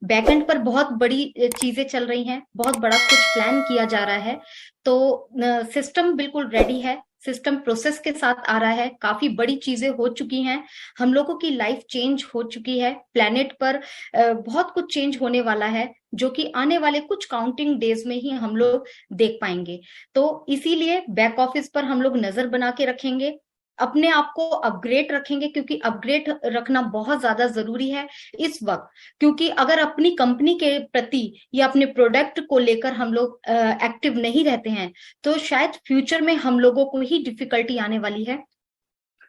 Backend पर बहुत बड़ी चीजें चल रही हैं, बहुत बड़ा कुछ प्लान किया जा रहा है। तो सिस्टम बिल्कुल रेडी है, सिस्टम प्रोसेस के साथ आ रहा है, काफी बड़ी चीजें हो चुकी हैं, हम लोगों की लाइफ चेंज हो चुकी है, प्लेनेट पर बहुत कुछ चेंज होने वाला है, जो कि आने वाले कुछ काउंटिंग डेज में ही हम लोग देख पाएंगे। तो इसीलिए बैक ऑफिस पर हम लोग नजर बना के रखेंगे, अपने आप को अपग्रेड रखेंगे, क्योंकि अपग्रेड रखना बहुत ज्यादा जरूरी है इस वक्त। क्योंकि अगर अपनी कंपनी के प्रति या अपने प्रोडक्ट को लेकर हम लोग एक्टिव नहीं रहते हैं, तो शायद फ्यूचर में हम लोगों को ही डिफिकल्टी आने वाली है।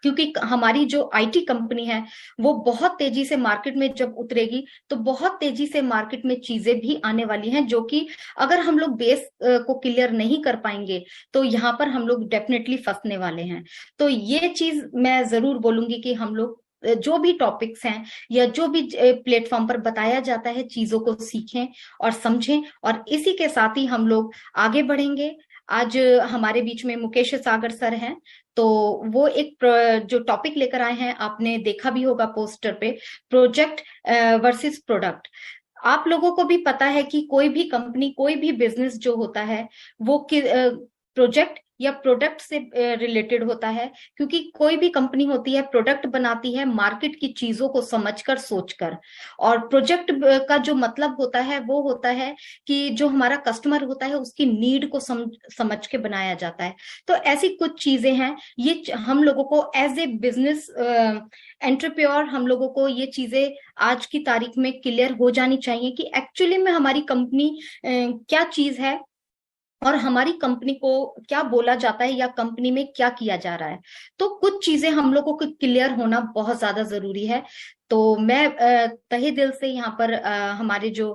क्योंकि हमारी जो आईटी कंपनी है वो बहुत तेजी से मार्केट में जब उतरेगी, तो बहुत तेजी से मार्केट में चीजें भी आने वाली हैं, जो कि अगर हम लोग बेस को क्लियर नहीं कर पाएंगे तो यहाँ पर हम लोग डेफिनेटली फंसने वाले हैं। तो ये चीज मैं जरूर बोलूंगी कि हम लोग जो भी टॉपिक्स हैं या जो भी प्लेटफॉर्म पर बताया जाता है, चीजों को सीखें और समझें, और इसी के साथ ही हम लोग आगे बढ़ेंगे। आज हमारे बीच में मुकेश सागर सर हैं, तो वो एक जो टॉपिक लेकर आए हैं, आपने देखा भी होगा पोस्टर पे, प्रोजेक्ट वर्सेस प्रोडक्ट। आप लोगों को भी पता है कि कोई भी कंपनी, कोई भी बिजनेस जो होता है वो प्रोजेक्ट या प्रोडक्ट से रिलेटेड होता है। क्योंकि कोई भी कंपनी होती है प्रोडक्ट बनाती है मार्केट की चीजों को समझकर, सोचकर। और प्रोजेक्ट का जो मतलब होता है वो होता है कि जो हमारा कस्टमर होता है उसकी नीड को समझ के बनाया जाता है। तो ऐसी कुछ चीजें हैं, ये हम लोगों को एज ए बिजनेस एंटरप्रेन्योर हम लोगों को ये चीजें आज की तारीख में क्लियर हो जानी चाहिए कि एक्चुअली में हमारी कंपनी क्या चीज है, और हमारी कंपनी को क्या बोला जाता है या कंपनी में क्या किया जा रहा है। तो कुछ चीजें हम लोगों को क्लियर होना बहुत ज्यादा जरूरी है। तो मैं तहे दिल से यहाँ पर हमारे जो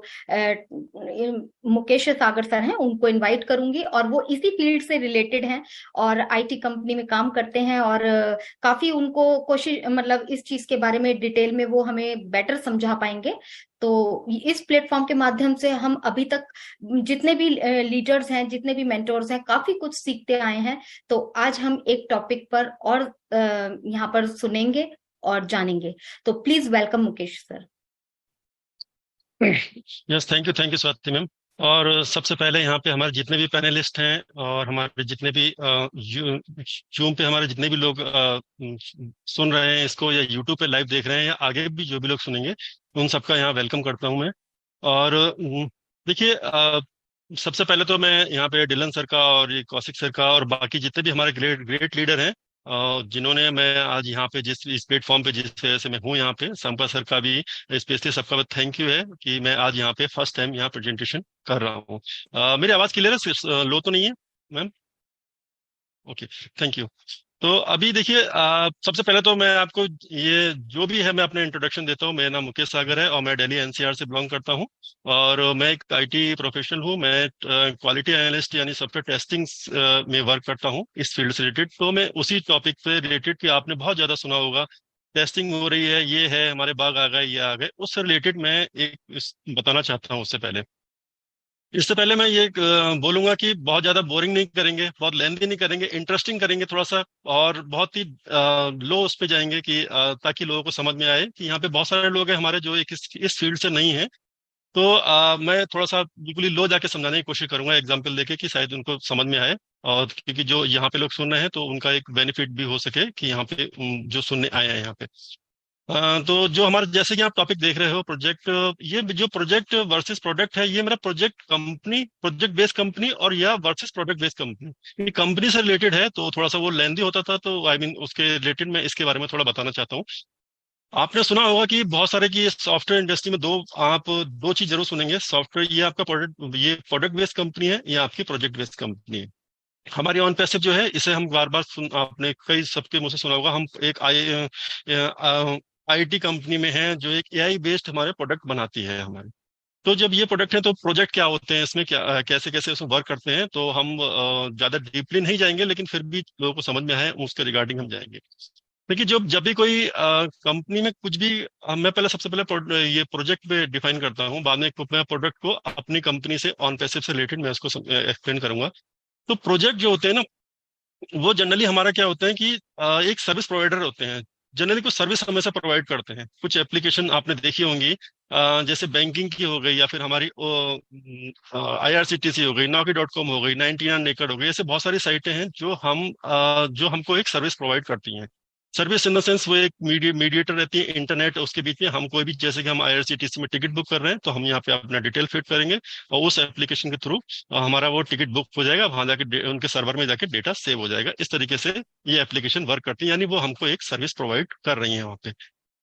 मुकेश सागर सर हैं उनको इनवाइट करूंगी, और वो इसी फील्ड से रिलेटेड हैं और आईटी कंपनी में काम करते हैं, और काफी उनको कोशिश, मतलब इस चीज के बारे में डिटेल में वो हमें बेटर समझा पाएंगे। तो इस प्लेटफॉर्म के माध्यम से हम अभी तक जितने भी लीडर्स हैं, जितने भी मेंटोर्स हैं, काफी कुछ सीखते आए हैं। तो आज हम एक टॉपिक पर और यहाँ पर सुनेंगे और जानेंगे। तो please welcome Mukesh sir. Yes, thank you Swati ma'am. और सबसे पहले यहाँ पे हमारे जितने भी पैनलिस्ट हैं और हमारे जितने भी जूम पे हमारे जितने भी लोग सुन रहे हैं इसको, या यूट्यूब पे लाइव देख रहे हैं, या आगे भी जो भी लोग सुनेंगे, उन सबका यहाँ वेलकम करता हूँ मैं। और देखिए, सबसे पहले तो मैं यहाँ पे डिलन सर का और ये कौशिक सर का और बाकी जितने भी हमारे ग्रेट ग्रेट लीडर हैं, जिन्होंने मैं आज यहाँ पे जिस इस प्लेटफॉर्म पे जिस वजह से मैं हूँ यहाँ पे, संपा सर का भी स्पेशली सबका थैंक यू है कि मैं आज यहाँ पे फर्स्ट टाइम यहाँ प्रेजेंटेशन कर रहा हूँ। मेरी आवाज़ क्लियर है? लो तो नहीं है मैम? Okay, thank you. तो अभी देखिए, सबसे पहले तो मैं आपको ये जो भी है मैं अपना इंट्रोडक्शन देता हूँ। मेरा नाम मुकेश सागर है और मैं दिल्ली एनसीआर से बिलोंग करता हूँ। और मैं एक आईटी प्रोफेशनल हूँ। मैं क्वालिटी एनालिस्ट यानी सॉफ्टवेयर टेस्टिंग में वर्क करता हूँ इस फील्ड से रिलेटेड। तो मैं उसी टॉपिक पे रिलेटेड कि आपने बहुत ज़्यादा सुना होगा, टेस्टिंग हो रही है, ये है, हमारे बाग आ गए, ये आ गए, उससे रिलेटेड मैं बताना चाहता हूँ। इससे पहले मैं ये बोलूंगा कि बहुत ज्यादा बोरिंग नहीं करेंगे, बहुत लेंथी नहीं करेंगे, इंटरेस्टिंग करेंगे थोड़ा सा, और बहुत ही लो उस पे जाएंगे कि ताकि लोगों को समझ में आए कि यहाँ पे बहुत सारे लोग हैं हमारे जो एक इस फील्ड से नहीं है। तो मैं थोड़ा सा बिल्कुल ही लो जाके समझाने की कोशिश करूंगा, एग्जाम्पल देके, कि शायद उनको समझ में आए। और क्योंकि जो यहाँ पे लोग सुन रहे हैं तो उनका एक बेनिफिट भी हो सके कि यहाँ पे जो सुनने आए हैं यहाँ पे। तो जो हमारे जैसे कि आप टॉपिक देख रहे हो, प्रोजेक्ट, ये जो प्रोजेक्ट वर्सेस प्रोडक्ट है, ये मेरा project company, project based company, और या वर्सेस प्रोडक्ट बेस्ड कंपनी, ये कंपनी से रिलेटेड है। तो थोड़ा सा वो लेंदी होता था, तो आई मीन उसके रिलेटेड मैं इसके बारे में थोड़ा बताना चाहता हूँ। आपने सुना होगा कि बहुत सारे कि सॉफ्टवेयर इंडस्ट्री में आप दो चीज जरूर सुनेंगे, सॉफ्टवेयर, ये आपका प्रोडक्ट, ये प्रोडक्ट बेस्ड कंपनी है, या आपकी प्रोजेक्ट बेस्ड कंपनी है। हमारी ऑन पैसिव जो है, इसे हम बार बार आपने कई सबके मुंह से सुना होगा, हम एक आईटी कंपनी में हैं जो एक एआई बेस्ड हमारे प्रोडक्ट बनाती है हमारे। तो जब ये प्रोडक्ट है तो प्रोजेक्ट क्या होते हैं, इसमें क्या कैसे कैसे उसमें वर्क करते हैं, तो हम ज्यादा डीपली नहीं जाएंगे, लेकिन फिर भी लोगों को समझ में आए उसके रिगार्डिंग हम जाएंगे। देखिए, जब भी कोई कंपनी में कुछ भी, मैं पहले सबसे पहले ये प्रोजेक्ट पे डिफाइन करता हूँ, बाद में मैं प्रोडक्ट को अपनी कंपनी से ऑन पैसिव से रिलेटेड मैं उसको एक्सप्लेन करूंगा। तो प्रोजेक्ट जो होते हैं ना, वो जनरली हमारा क्या होता है कि एक सर्विस प्रोवाइडर होते हैं। जनरली कुछ सर्विस हमेशा प्रोवाइड करते हैं। कुछ एप्लीकेशन आपने देखी होंगी, जैसे बैंकिंग की हो गई, या फिर हमारी IRCTC हो गई, Naukri.com हो गई, 99 एकड़ हो गई, ऐसे बहुत सारी साइटें हैं जो हमको एक सर्विस प्रोवाइड करती हैं। सर्विस इन द सेंस वो एक मीडिएटर रहती है इंटरनेट उसके बीच में। हम कोई भी, जैसे कि हम IRCTC में टिकट बुक कर रहे हैं, तो हम यहाँ पे अपना डिटेल फिट करेंगे और उस एप्लीकेशन के थ्रू हमारा वो टिकट बुक हो जाएगा, वहां जाके उनके सर्वर में जाके डेटा सेव हो जाएगा। इस तरीके से ये एप्लीकेशन वर्क करती है, यानी वो हमको एक सर्विस प्रोवाइड कर रही है वहाँ पे।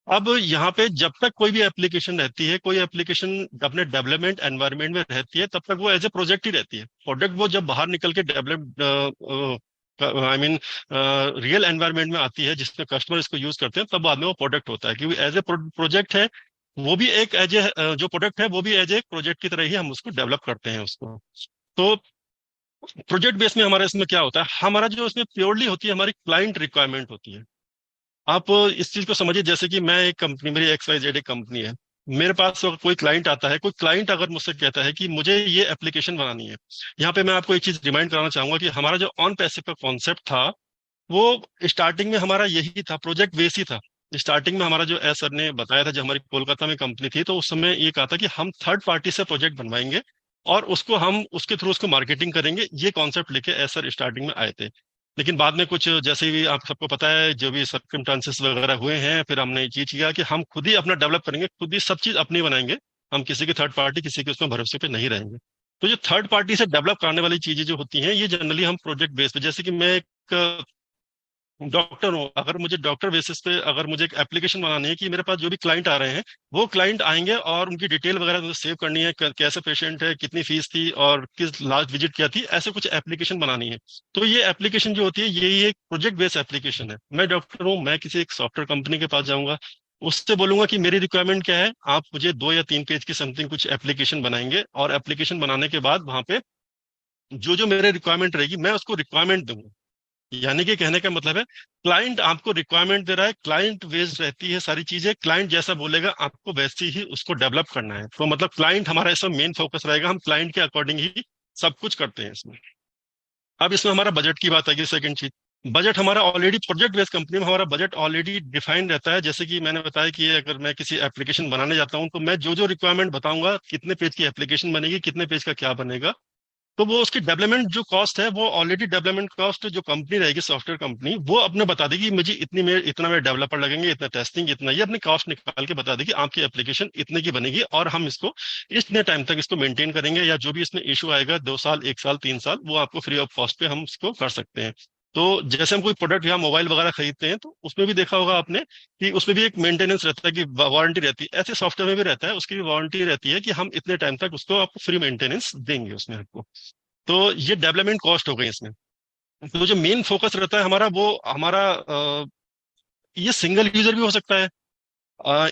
अब यहाँ पे जब तक कोई भी एप्लीकेशन रहती है, कोई एप्लीकेशन अपने डेवलपमेंट एनवायरनमेंट में रहती है, तब तक वो एज ए प्रोजेक्ट ही रहती है। प्रोडक्ट वो जब बाहर निकल के develop, I mean real environment में आती है, जिसमें कस्टमर इसको यूज करते हैं, तब बाद में वो प्रोडक्ट होता है। क्योंकि एज ए प्रोजेक्ट है, वो भी एक एज ए जो प्रोडक्ट है वो भी एज ए प्रोजेक्ट की तरह ही हम उसको डेवलप करते हैं उसको। तो प्रोजेक्ट बेस में हमारा इसमें क्या होता है, हमारा जो इसमें प्योरली होती है हमारी क्लाइंट रिक्वायरमेंट होती है। आप इस चीज को समझिए, जैसे कि मैं एक कंपनी, मेरी XYZ एक कंपनी है, मेरे पास अगर कोई क्लाइंट आता है, कोई क्लाइंट अगर मुझसे कहता है कि मुझे ये एप्लीकेशन बनानी है। यहाँ पे मैं आपको एक चीज रिमाइंड कराना चाहूंगा कि हमारा जो ऑन पैसिव का कॉन्सेप्ट था, वो स्टार्टिंग में हमारा यही था, प्रोजेक्ट बेस ही था। स्टार्टिंग में हमारा जो एस सर ने बताया था, जब हमारी कोलकाता में कंपनी थी, तो उस समय ये कहा था कि हम थर्ड पार्टी से प्रोजेक्ट बनवाएंगे और उसको हम उसके थ्रू उसको मार्केटिंग करेंगे। ये कॉन्सेप्ट लेके एस सर स्टार्टिंग में आए थे। लेकिन बाद में कुछ, जैसे भी आप सबको पता है, जो भी सर्कमस्टांसेस वगैरह हुए हैं, फिर हमने ये चीज किया कि हम खुद ही अपना डेवलप करेंगे, खुद ही सब चीज अपनी बनाएंगे। हम किसी की थर्ड पार्टी, किसी के उसमें भरोसे पे नहीं रहेंगे। तो जो थर्ड पार्टी से डेवलप करने वाली चीजें जो होती हैं, ये जनरली हम प्रोजेक्ट बेस पे, जैसे कि मैं एक डॉक्टर हूँ, अगर मुझे डॉक्टर बेसिस पे अगर मुझे एक एप्लीकेशन बनानी है कि मेरे पास जो भी क्लाइंट आ रहे हैं, वो क्लाइंट आएंगे और उनकी डिटेल वगैरह मुझे सेव करनी है, कैसे पेशेंट है, कितनी फीस थी और किस लास्ट विजिट क्या थी, ऐसे कुछ एप्लीकेशन बनानी है। तो ये एप्लीकेशन जो होती है, यही एक प्रोजेक्ट बेस्ड एप्लीकेशन है। मैं डॉक्टर हूँ, मैं किसी एक सॉफ्टवेयर कंपनी के पास जाऊंगा, उससे बोलूंगा कि मेरी रिक्वायरमेंट क्या है, आप मुझे 2 या 3 पेज की समथिंग कुछ एप्लीकेशन बनाएंगे, और एप्लीकेशन बनाने के बाद वहां पे जो जो मेरे रिक्वायरमेंट रहेगी, मैं उसको रिक्वायरमेंट दूंगा। यानी कि कहने का मतलब है, क्लाइंट आपको रिक्वायरमेंट दे रहा है, क्लाइंट बेस्ड रहती है सारी चीजें, क्लाइंट जैसा बोलेगा आपको वैसी ही उसको डेवलप करना है। तो मतलब क्लाइंट हमारा इसमें मेन फोकस रहेगा, हम क्लाइंट के अकॉर्डिंग ही सब कुछ करते हैं इसमें। अब इसमें हमारा बजट की बात आएगी, सेकंड चीज। बजट हमारा ऑलरेडी, प्रोजेक्ट बेस्ड कंपनी में हमारा बजट ऑलरेडी डिफाइंड रहता है। जैसे कि मैंने बताया कि अगर मैं किसी एप्लीकेशन बनाने जाता हूँ, तो मैं जो जो रिक्वायरमेंट बताऊंगा, कितने पेज की एप्लीकेशन बनेगी, कितने पेज का क्या बनेगा, तो वो उसकी डेवलपमेंट जो कॉस्ट है, वो ऑलरेडी डेवलपमेंट कॉस्ट जो कंपनी रहेगी, सॉफ्टवेयर कंपनी, वो अपने बता देगी मुझे इतना मेरे डेवलपर लगेंगे, इतना टेस्टिंग, इतना, ये अपनी कॉस्ट निकाल के बता देगी आपकी एप्लीकेशन इतने की बनेगी, और हम इसको इतने टाइम तक इसको मेंटेन करेंगे, या जो भी इसमें इशू आएगा 2 साल, 1 साल, 3 साल, वो आपको फ्री ऑफ कॉस्ट पे हम इसको कर सकते हैं। तो जैसे हम कोई प्रोडक्ट या मोबाइल वगैरह खरीदते हैं, तो उसमें भी देखा होगा आपने कि उसमें भी एक मेंटेनेंस रहता है, कि वारंटी रहती है। ऐसे सॉफ्टवेयर में भी रहता है, उसकी भी वारंटी रहती है कि हम इतने टाइम तक उसको आपको फ्री मेंटेनेंस देंगे उसमें आपको। तो ये डेवलपमेंट कॉस्ट हो गई इसमें। तो जो मेन फोकस रहता है हमारा, वो हमारा ये सिंगल यूजर भी हो सकता है,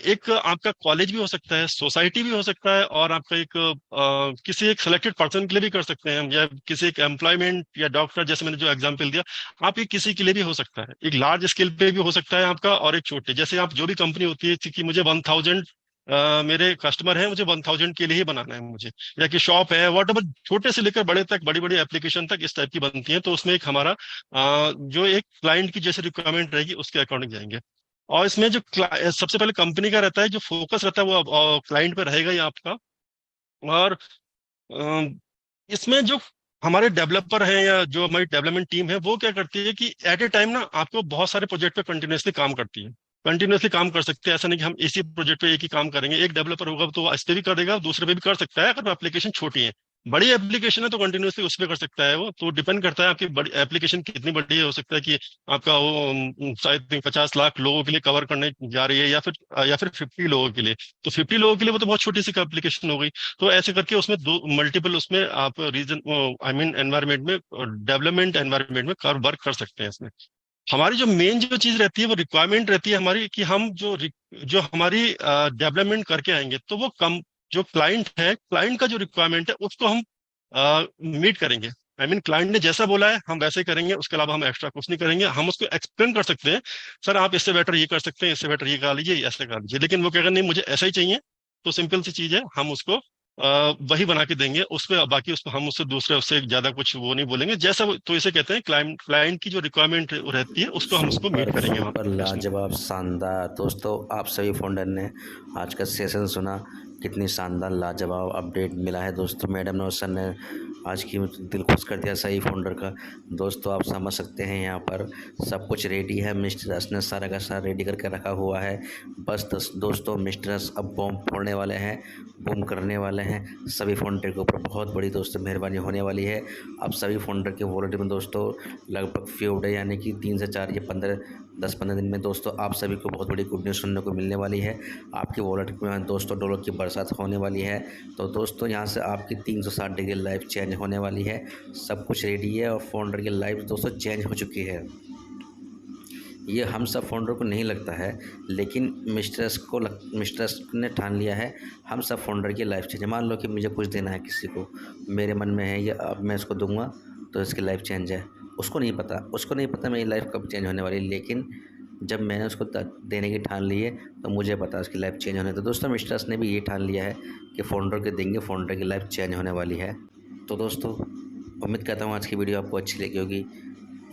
एक आपका कॉलेज भी हो सकता है, सोसाइटी भी हो सकता है, और आपका एक किसी एक सिलेक्टेड पर्सन के लिए भी कर सकते हैं हम, या किसी एक एम्प्लॉयमेंट या डॉक्टर, जैसे मैंने जो एग्जांपल दिया, आप ये किसी के लिए भी हो सकता है। एक लार्ज स्केल पे भी हो सकता है आपका, और एक छोटे, जैसे आप जो भी कंपनी होती है कि मुझे 1000 मेरे कस्टमर हैं, मुझे 1000 के लिए ही बनाना है मुझे, या कि शॉप है, वॉट एवर, छोटे से लेकर बड़े तक, बड़ी बड़ी एप्लीकेशन तक इस टाइप की बनती है। तो उसमें एक हमारा जो एक क्लाइंट की जैसे रिक्वायरमेंट रहेगी, उसके अकॉर्डिंग जाएंगे। और इसमें जो सबसे पहले कंपनी का रहता है, जो फोकस रहता है, वो क्लाइंट पे रहेगा ही आपका। और अ, इसमें जो हमारे डेवलपर हैं, या जो हमारी डेवलपमेंट टीम है, वो क्या करती है कि एट ए टाइम ना आपको बहुत सारे प्रोजेक्ट पे कंटिन्यूअसली काम करती है। कंटिन्यूअसली काम कर सकते हैं, ऐसा नहीं कि हम इसी प्रोजेक्ट पे एक ही काम करेंगे। एक डेवलपर होगा तो वो इस पे भी करेगा, दूसरे पे भी कर सकता है, अगर एप्लीकेशन छोटी है। बड़ी एप्लीकेशन है तो कंटिन्यूअसली उस पर कर सकता है वो, तो डिपेंड करता है आपकी बड़ी एप्लीकेशन कितनी बड़ी है। हो सकता है कि आपका वो शायद 50 लाख लोगों के लिए कवर करने जा रही है, या फिर 50 लोगों के लिए। तो 50 लोगों के लिए वो तो बहुत छोटी सी एप्लीकेशन हो गई। तो ऐसे करके उसमें दो मल्टीपल, उसमें आप रीजन, आई मीन एनवायरमेंट में, डेवलपमेंट एनवायरमेंट में कर वर्क कर सकते हैं इसमें। हमारी जो मेन जो चीज रहती है, वो रिक्वायरमेंट रहती है हमारी, कि हम जो हमारी डेवलपमेंट करके आएंगे, तो वो कम, जो क्लाइंट है, क्लाइंट का जो रिक्वायरमेंट है, उसको हम मीट करेंगे। आई मीन क्लाइंट ने जैसा बोला है हम वैसे ही करेंगे, उसके अलावा हम एक्स्ट्रा कुछ नहीं करेंगे। हम उसको एक्सप्लेन कर सकते हैं, सर आप इससे बेटर ये कर सकते हैं, इससे बेटर ये कर लीजिए, ऐसे कर लीजिए, लेकिन वो कहेगा नहीं मुझे ऐसा ही चाहिए। तो सिंपल सी चीज है, हम उसको वही बना के देंगे उस पे। बाकी उस पे हम उससे दूसरे उससे ज़्यादा कुछ वो नहीं बोलेंगे, जैसा तो इसे कहते हैं क्लाइंट क्लाइंट की जो रिक्वायरमेंट रहती है उसको हम उसको मीट सुपर करेंगे वहाँ सुपर पे उसमें। लाजवाब शानदार। दोस्तों आप सभी फाउंडर ने आज का सेशन सुना, कितनी शानदार लाजवाब अपडेट मिला है दोस्तों। मैडम और सर ने आज की दिल खुश कर दिया सही फाउंडर का। दोस्तों आप समझ सकते हैं यहाँ पर सब कुछ रेडी है, मिस्टर रस ने सारा का सारा रेडी करके रखा हुआ है। बस दोस्तों मिस्टर रस अब बॉम्ब फोड़ने वाले हैं, बूम करने वाले हैं। सभी फाउंडर के ऊपर बहुत बड़ी दोस्तों मेहरबानी होने वाली है। अब सभी फाउंडर के वॉलेट में दोस्तों लगभग फ्यू डे यानी कि 3 से 4 या 10-15 दिन में दोस्तों आप सभी को बहुत बड़ी गुड न्यूज़ सुनने को मिलने वाली है। आपकी वॉलेट में दोस्तों डॉलर की बरसात होने वाली है। तो दोस्तों यहाँ से आपकी 360 डिग्री लाइफ चेंज होने वाली है। सब कुछ रेडी है और फाउंडर की लाइफ दोस्तों चेंज हो चुकी है। ये हम सब फाउंडर को नहीं लगता है, लेकिन मिस्टर्स ने ठान लिया है हम सब फाउंडर की लाइफ चेंज। मान लो कि मुझे कुछ देना है किसी को, मेरे मन में है ये, अब मैं इसको दूंगा तो इसकी लाइफ चेंज है। उसको नहीं पता मेरी लाइफ कब चेंज होने वाली है, लेकिन जब मैंने उसको देने की ठान ली है तो मुझे पता है उसकी लाइफ चेंज होने। तो दोस्तों मिस्टर्स ने भी ये ठान लिया है कि फाउंडर के देंगे, फाउंडर की लाइफ चेंज होने वाली है। तो दोस्तों उम्मीद करता हूँ आज की वीडियो आपको अच्छी लगी होगी,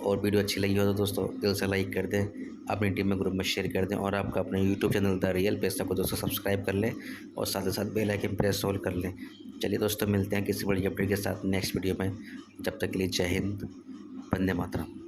और वीडियो अच्छी लगी हो तो दोस्तों दिल से लाइक कर दें, अपनी टीम में ग्रुप में शेयर कर दें, और आपका अपने यूट्यूब चैनल द रियल पैसा को दोस्तों सब्सक्राइब कर लें, और साथ ही साथ बेल आइकन प्रेस ऑल कर लें। चलिए दोस्तों मिलते हैं किसी बड़ी अपडेट के साथ नेक्स्ट वीडियो में। जब तक के लिए जय हिंद, वंदे मातरम।